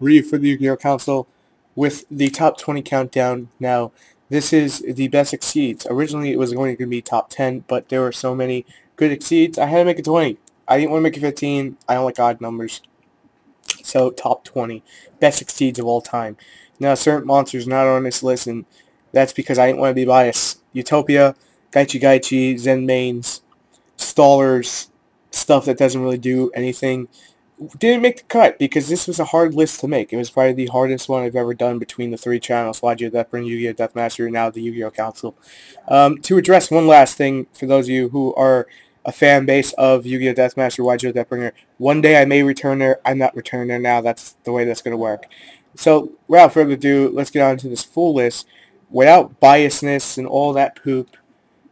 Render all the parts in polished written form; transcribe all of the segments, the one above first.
Ryu for the Yu-Gi-Oh! Council with the top 20 countdown. Now, this is the best exceeds. Originally, it was going to be top 10, but there were so many good exceeds, I had to make it 20. I didn't want to make it 15. I don't like odd numbers. So, top 20. Best exceeds of all time. Now, certain monsters not on this list, and that's because I didn't want to be biased. Utopia, Gachi, zenmaines, stallers, stuff that doesn't really do anything, didn't make the cut because this was a hard list to make. It was probably the hardest one I've ever done between the three channels, Loggia, Deathbring, Yu-Gi-Oh! Deathmaster, and now the Yu-Gi-Oh! Council. To address one last thing for those of you who are a fan base of Yu-Gi-Oh! Deathmaster, Loggia, Deathbringer, one day I may return there. I'm not returning there now. That's the way that's going to work. So, without further ado, let's get on to this full list without biasness and all that poop.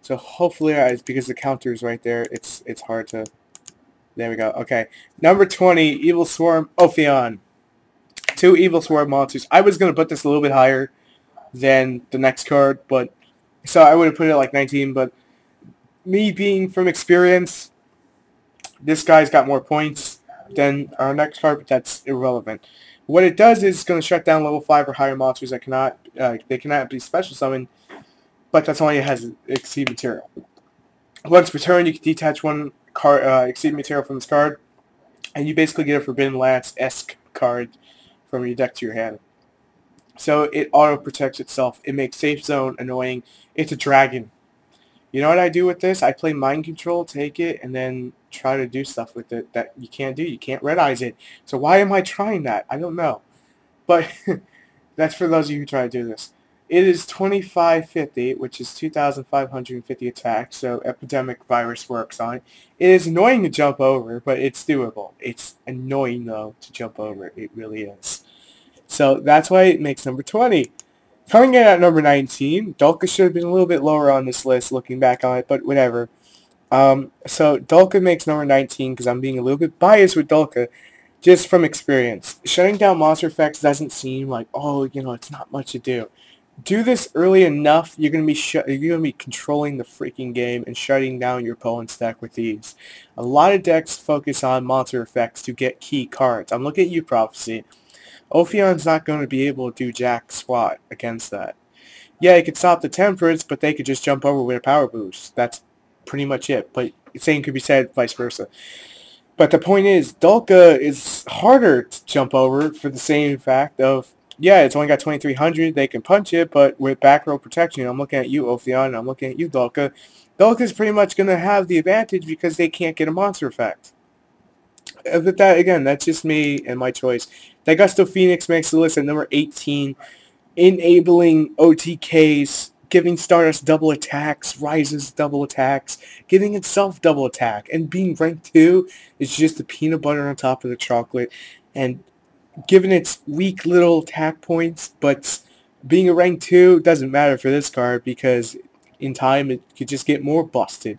So hopefully, because the counter is right there, it's hard to... There we go. Okay. Number 20, evilswarm, Ophion. 2 evilswarm monsters. I was going to put this a little bit higher than the next card, but... So I would have put it like 19, but... Me being from experience, this guy's got more points than our next card, but that's irrelevant. What it does is it's going to shut down level 5 or higher monsters that cannot... they cannot be special summoned, but that's only it has exceed material. Once returned, you can detach one card, exceed material from this card, and you basically get a Forbidden Lance-esque card from your deck to your hand. So it auto-protects itself. It makes Safe Zone annoying. It's a dragon. You know what I do with this? I play Mind Control, take it, and then try to do stuff with it that you can't do. You can't Red Eyes it. So why am I trying that? I don't know. But that's for those of you who try to do this. It is 2550, which is 2,550 attack, so Epidemic Virus works on it. It is annoying to jump over, but it's doable. It's annoying, though, to jump over. It really is. So that's why it makes number 20. Coming in at number 19, Dalka should have been a little bit lower on this list, looking back on it, but whatever. So Dalka makes number 19 because I'm being a little bit biased with Dalka, just from experience. Shutting down monster effects doesn't seem like, oh, it's not much to do. Do this early enough, you're gonna be controlling the freaking game and shutting down your opponent's deck with ease. A lot of decks focus on monster effects to get key cards. I'm looking at you, Prophecy. Ophion's not going to be able to do jack squat against that. Yeah, it could stop the Temperance, but they could just jump over with a power boost. That's pretty much it. But the same could be said vice versa. But the point is, Dalka is harder to jump over for the same fact of, yeah, it's only got 2,300. They can punch it, but with back row protection, I'm looking at you, Ophion, and I'm looking at you, Dalka. Dalka's pretty much going to have the advantage because they can't get a monster effect. But that, again, that's just me and my choice. Daigusto Phoenix makes the list at number 18, enabling OTKs, giving Stardust double attacks, Rises double attacks, giving itself double attack, and being ranked 2 is just the peanut butter on top of the chocolate, and given its weak little attack points, but being a rank 2 doesn't matter for this card because in time it could just get more busted.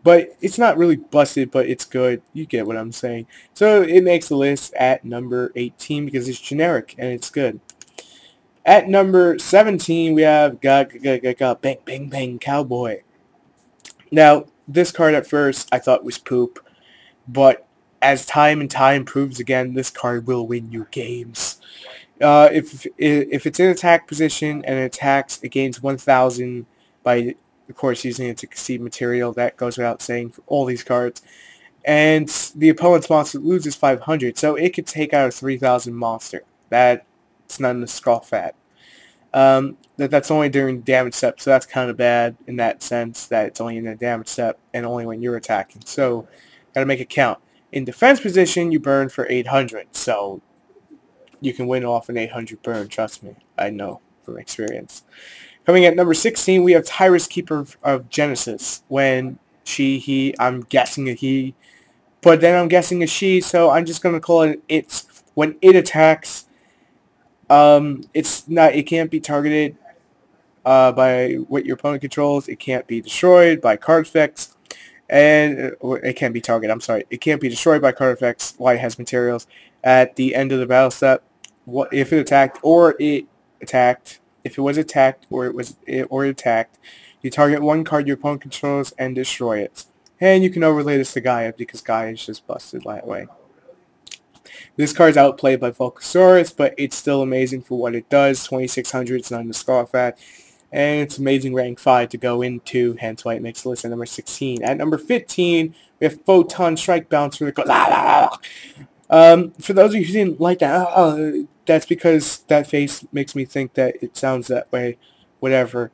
But it's not really busted, but it's good. You get what I'm saying. So it makes the list at number 18 because it's generic and it's good. At number 17, we have Bang Bang Bang Cowboy. Now, this card at first I thought was poop, but as time and time proves again, this card will win you games. If it's in attack position and it attacks, it gains 1,000 by, of course, using its exceed material. That goes without saying for all these cards. And the opponent's monster loses 500, so it could take out a 3,000 monster. That's nothing to scoff at. That's only during damage step, so that's kind of bad in that sense that it's only in the damage step and only when you're attacking. So, gotta make it count. In defense position, you burn for 800, so you can win off an 800 burn, trust me. I know from experience. Coming at number 16, we have Tyrus, Keeper of Genesis. When she, I'm guessing a he, but then I'm guessing a she, so I'm just going to call it it's. When it attacks, it can't be targeted by what your opponent controls. It can't be destroyed by card effects. And it can't be targeted. I'm sorry. It can't be destroyed by card effects while it has materials. At the end of the battle step, if it attacked or it attacked, if it was attacked or it attacked, you target one card your opponent controls and destroy it. And you can overlay this to Gaia because Gaia is just busted that way. This card's outplayed by Volcasaurus, but it's still amazing for what it does. 2600, it's nothing to scoff at. And it's amazing rank 5 to go into, hence why it makes the list at number 16. At number 15, we have Photon Strike Bouncer that goes, ah, ah, ah. For those of you who didn't like that, that's because that face makes me think that it sounds that way. Whatever.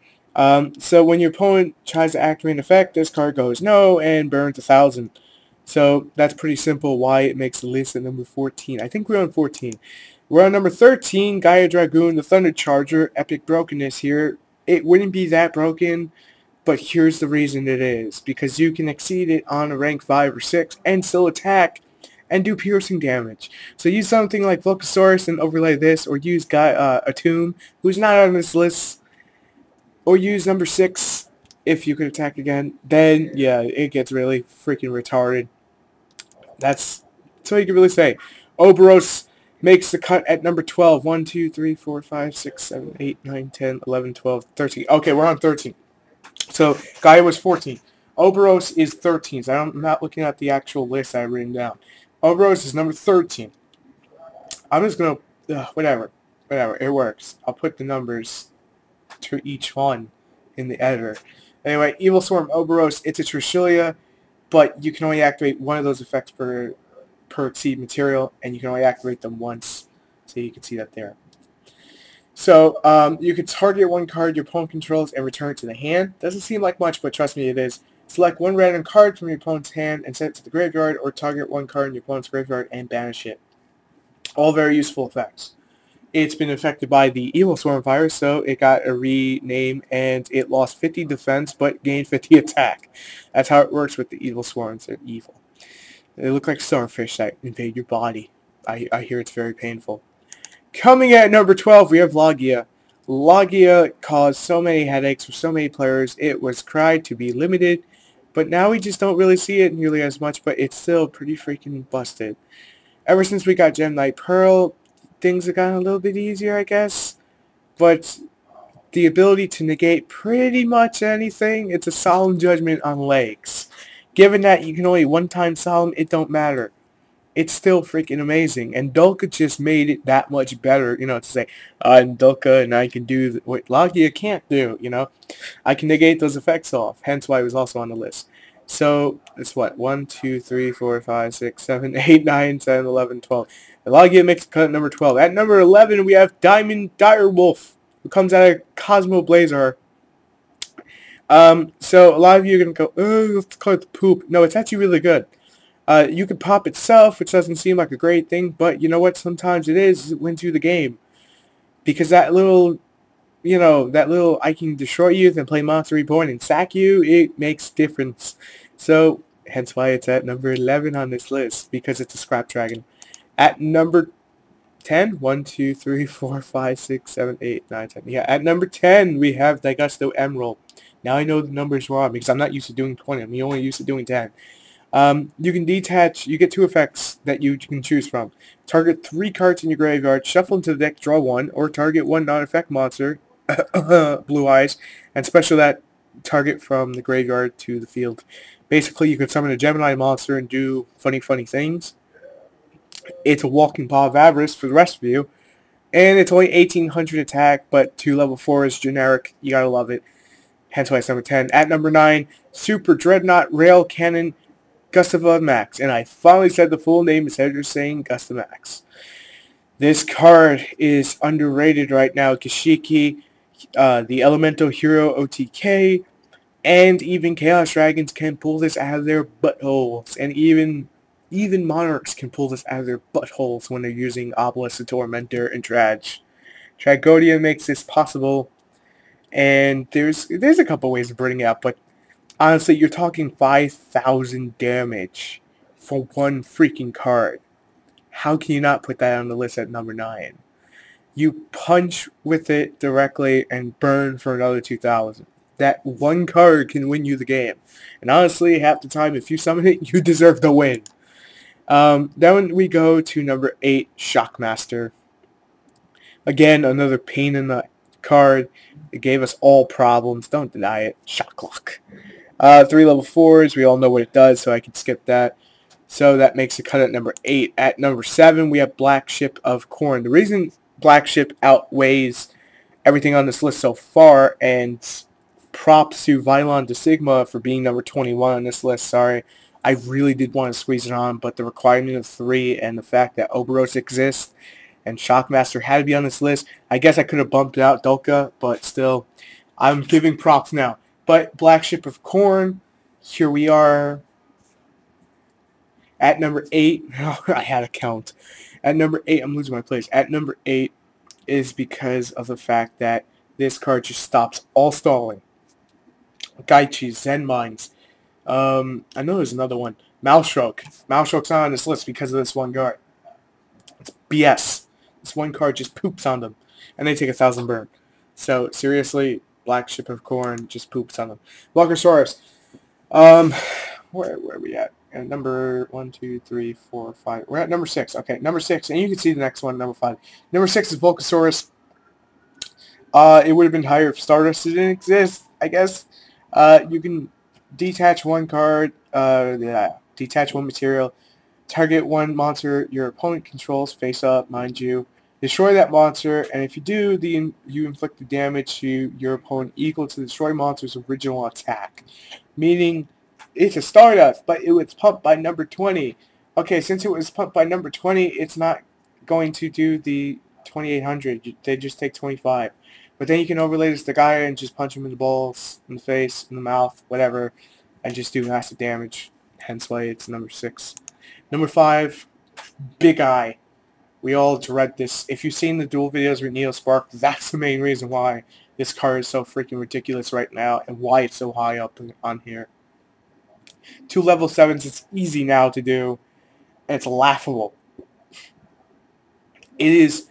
So when your opponent tries to activate an effect, this card goes no and burns 1,000. So that's pretty simple why it makes the list at number 14. I think we're on 14. We're on number 13, Gaia Dragoon, the Thunder Charger. Epic brokenness here. It wouldn't be that broken, but here's the reason it is. Because you can exceed it on a rank 5 or 6 and still attack and do piercing damage. So use something like Volcasaurus and overlay this, or use Atum, who's not on this list, or use number 6 if you could attack again. Then, yeah, it gets really freaking retarded. That's all you can really say. Oberos makes the cut at number 12. 1, 2, 3, 4, 5, 6, 7, 8, 9, 10, 11, 12, 13. Okay, we're on 13. So, Gaia was 14. Oberos is 13. So I'm not looking at the actual list I've written down. Oberos is number 13. I'm just going to... whatever. Whatever. It works. I'll put the numbers to each one in the editor. Anyway, evilswarm Oberos, it's a Tricilia, but you can only activate one of those effects per exceed material, and you can only activate them once. So you can see that there. So you can target one card your opponent controls and return it to the hand. Doesn't seem like much, but trust me, it is. Select one random card from your opponent's hand and send it to the graveyard, or target one card in your opponent's graveyard and banish it. All very useful effects. It's been affected by the evilswarm virus, so it got a rename, and it lost 50 defense, but gained 50 attack. That's how it works with the evilswarms. They're evil. They look like starfish that invade your body. I hear it's very painful. Coming at number 12, we have Loggia. Loggia caused so many headaches for so many players. It was cried to be limited, but now we just don't really see it nearly as much, but it's still pretty freaking busted. Ever since we got Gem Knight Pearl, things have gotten a little bit easier, I guess. But the ability to negate pretty much anything, it's a solemn judgment on legs. Given that you can only one-time solemn, it don't matter. It's still freaking amazing. And Dalka just made it that much better, you know, to say, I'm Dalka and I can do what Loggia can't do, you know. I can negate those effects off, hence why it was also on the list. So, it's what? 1, 2, 3, 4, 5, 6, 7, 8, 9, 10, 11, 12. And Loggia makes the cut at number 12. At number 11, we have Diamond Direwolf, who comes out of Cosmo Blazer. So a lot of you are going to go, oh, let's call it the poop. No, it's actually really good. You can pop itself, which doesn't seem like a great thing, but you know what? Sometimes it is. It wins you the game. Because that little, you know, I can destroy you, then play Monster Reborn and sack you, it makes difference. So, hence why it's at number 11 on this list, because it's a Scrap Dragon. At number 10, 1, 2, 3, 4, 5, 6, 7, 8, 9, 10. Yeah, at number 10, we have Daigusto Emerald. Now I know the numbers wrong because I'm not used to doing 20. I'm only used to doing 10. You can detach. You get 2 effects that you can choose from. Target 3 cards in your graveyard, shuffle into the deck, draw 1, or target 1 non-effect monster, Blue Eyes, and special that target from the graveyard to the field. Basically, you can summon a Gemini monster and do funny things. It's a walking paw of avarice for the rest of you, and it's only 1800 attack, but 2 level 4 is generic. You gotta love it. Hence why it's number 10. At number 9, Super Dreadnought Rail Cannon Gustava Max. And I finally said the full name instead of just saying Gustamax. This card is underrated right now. Kashiki, the Elemental Hero OTK, and even Chaos Dragons can pull this out of their buttholes. And even Monarchs can pull this out of their buttholes when they're using Obelisk, the Tormentor, and Tragodia makes this possible. And there's a couple ways of bringing it up, but honestly, you're talking 5,000 damage for one freaking card. How can you not put that on the list at number 9? You punch with it directly and burn for another 2,000. That one card can win you the game. And honestly, half the time, if you summon it, you deserve the win. Then we go to number 8, Shockmaster. Again, another pain in the card. It gave us all problems. Don't deny it. Shock Lock. 3 level 4s. We all know what it does, so I can skip that. So that makes a cut at number 8. At number 7, we have Black Ship of Corn. The reason Black Ship outweighs everything on this list so far, and props to Vylon disgima for being number 21 on this list. Sorry, I really did want to squeeze it on, but the requirement of 3 and the fact that Oberos exists and Shockmaster had to be on this list, I guess I could have bumped out Dalka, but still, I'm giving props now. But Black Ship of Corn, here we are. At number 8, I had a count. At number 8, I'm losing my place. At number 8 is because of the fact that this card just stops all stalling. Gachi, zenmaines. I know there's another one. Malstroke. Malstroke's not on this list because of this one card. It's BS. This one card just poops on them, and they take 1,000 burn. So seriously, Black Ship of Corn just poops on them. Volcasaurus. Where are we at? And number 1, 2, 3, 4, 5. We're at number 6. Okay, number 6, and you can see the next one, number 5. Number 6 is Volcasaurus. It would have been higher if Stardust didn't exist, I guess. You can detach one card, detach one material, target one monster your opponent controls face up, mind you. Destroy that monster, and if you do, you inflict the damage to your opponent equal to the destroy monster's original attack. Meaning, it's a Stardust, but it was pumped by number 20. Okay, since it was pumped by number 20, it's not going to do the 2,800. They just take 25. But then you can overlay this to Gaia and just punch him in the balls, in the face, in the mouth, whatever, and just do massive damage. Hence why it's number 6. Number 5, Big Eye. We all dread this. If you've seen the duel videos with Neospark, that's the main reason why this card is so freaking ridiculous right now and why it's so high up on here. 2 level 7s, it's easy now to do, and it's laughable. It is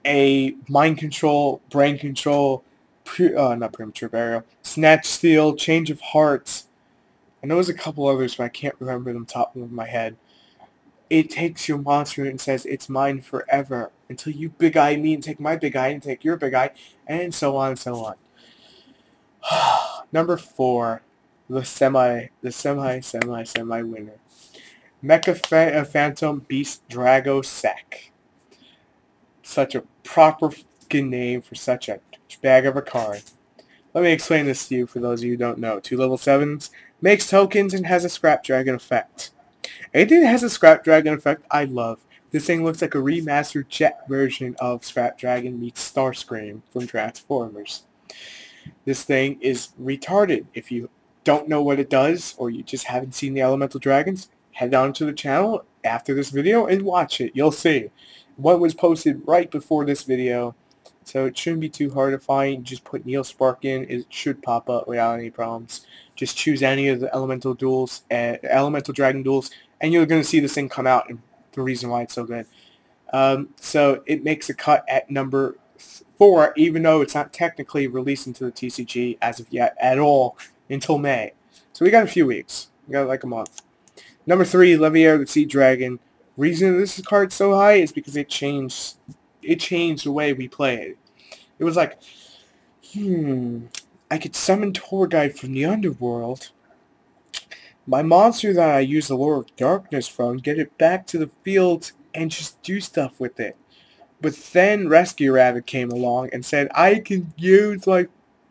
a mind control, brain control, not premature burial, snatch steal, change of hearts. I know there's a couple others, but I can't remember them top of my head. It takes your monster and says, it's mine forever, until you big eye me and take my big eye and take your big eye, and so on and so on. Number 4, the semi winner. Mecha Phantom Beast Drago Sec. Such a proper fucking name for such a bag of a card. Let me explain this to you for those of you who don't know. 2 level 7s, makes tokens, and has a Scrap Dragon effect. Anything that has a Scrap Dragon effect, I love. This thing looks like a remastered jet version of Scrap Dragon meets Starscream from Transformers. This thing is retarded. If you don't know what it does, or you just haven't seen the Elemental Dragons, head on to the channel after this video and watch it. You'll see. One was posted right before this video, so it shouldn't be too hard to find. Just put Neospark in, it should pop up without any problems. Just choose any of the Elemental duels, Elemental Dragon duels, and you're going to see this thing come out, and the reason why it's so good. So it makes a cut at number 4, even though it's not technically released into the TCG as of yet at all until May. So we got a few weeks. We got like a month. Number 3, Leviair the Sea Dragon. Reason this card's so high is because it changed the way we play it. It was like, I could summon Tour Guide from the underworld. My monster that I use the Lore of Darkness from, get it back to the field and just do stuff with it. But then Rescue Rabbit came along and said, I can use my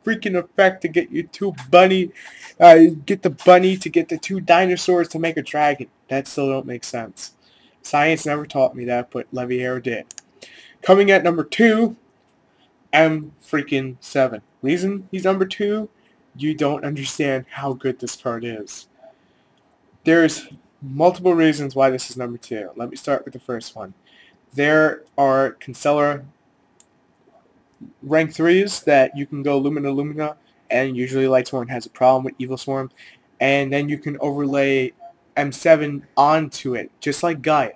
freaking effect to get you get the bunny to get the 2 dinosaurs to make a dragon. That still don't make sense. Science never taught me that, but Leviair did. Coming at number 2, M7. Reason he's number 2? You don't understand how good this card is. There's multiple reasons why this is number 2. Let me start with the first one. There are Constellar rank 3s that you can go Lumina, and usually Lightsworn has a problem with evilswarm, and then you can overlay M7 onto it, just like Gaia.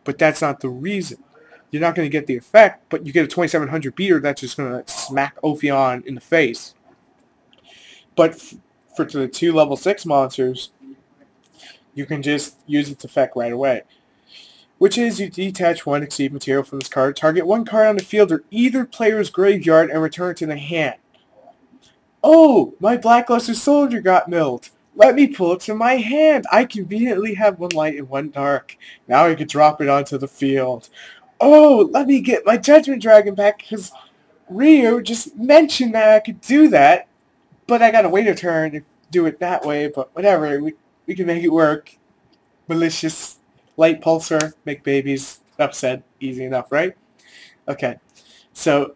But that's not the reason. You're not going to get the effect, but you get a 2700 beater that's just going to smack Ophion in the face. But for the 2 level 6 monsters, you can just use its effect right away. Which is, you detach 1 exceed material from this card, target 1 card on the field or either player's graveyard, and return it to the hand. Oh, my Blackluster Soldier got milled. Let me pull it to my hand. I conveniently have one light and one dark. Now I can drop it onto the field. Oh, let me get my Judgment Dragon back, because Ryu just mentioned that I could do that, but I gotta wait a turn to do it that way, but whatever, we can make it work. Malicious light pulsar, make babies, upset, easy enough, right? Okay, so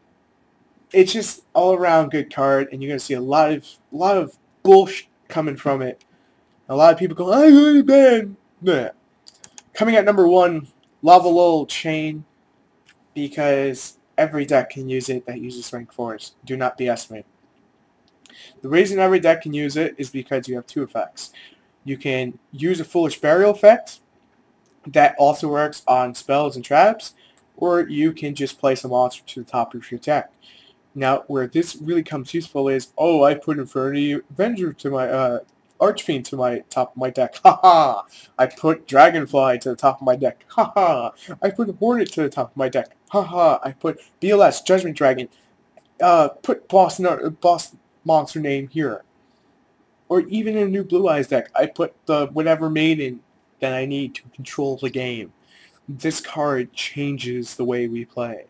it's just all around good card, and you're gonna see a lot of bullshit coming from it. A lot of people go, I really bad. Bleh. Coming at number 1, Lava Lol Chain, because every deck can use it that uses rank 4s. Do not BS me. The reason every deck can use it is because you have 2 effects. You can use a Foolish Burial effect that also works on spells and traps, or you can just place a monster to the top of your deck. Now, where this really comes useful is, oh, I put Infinity Avenger to my, Archfiend to my top of my deck. Haha! I put Dragonfly to the top of my deck. Haha! I put Hornet to the top of my deck. Haha! I put BLS, Judgment Dragon. Put boss monster name here. Or even in a new Blue Eyes deck, I put the whatever maiden that I need to control the game. This card changes the way we play.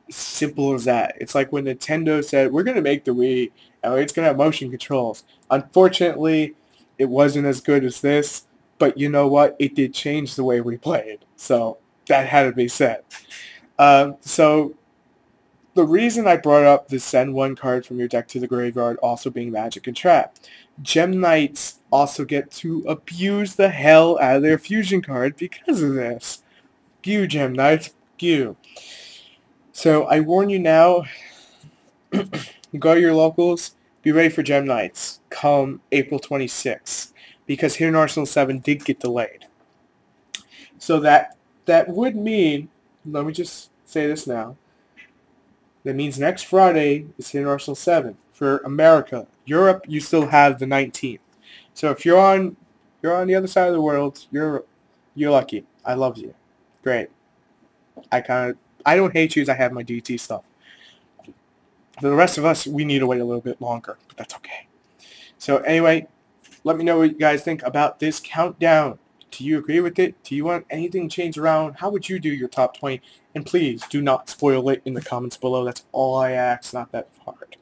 Simple as that. It's like when Nintendo said, we're going to make the Wii, and it's going to have motion controls. Unfortunately, it wasn't as good as this, but you know what? It did change the way we played. So that had to be said. So the reason I brought up the send 1 card from your deck to the graveyard also being magic and trap. Gem Knights also get to abuse the hell out of their fusion card because of this. Skew, Gem Knights. Skew. So I warn you now, go to your locals, be ready for Gem Knights come April 26th, because Hidden Arsenal 7 did get delayed. So that would mean, let me just say this now, that means next Friday is Hidden Arsenal 7 for America. Europe, you still have the 19th. So if you're on the other side of the world, you're lucky. I love you. Great. I don't hate you as I have my DT stuff. For the rest of us, we need to wait a little bit longer, but that's okay. So anyway, let me know what you guys think about this countdown. Do you agree with it? Do you want anything changed around? How would you do your top 20? And please do not spoil it in the comments below. That's all I ask. Not that hard.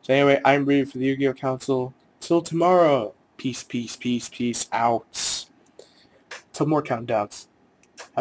So anyway, I'm Reed for the Yu-Gi-Oh! Council. Till tomorrow. Peace, peace, peace, peace out. Till more countdowns.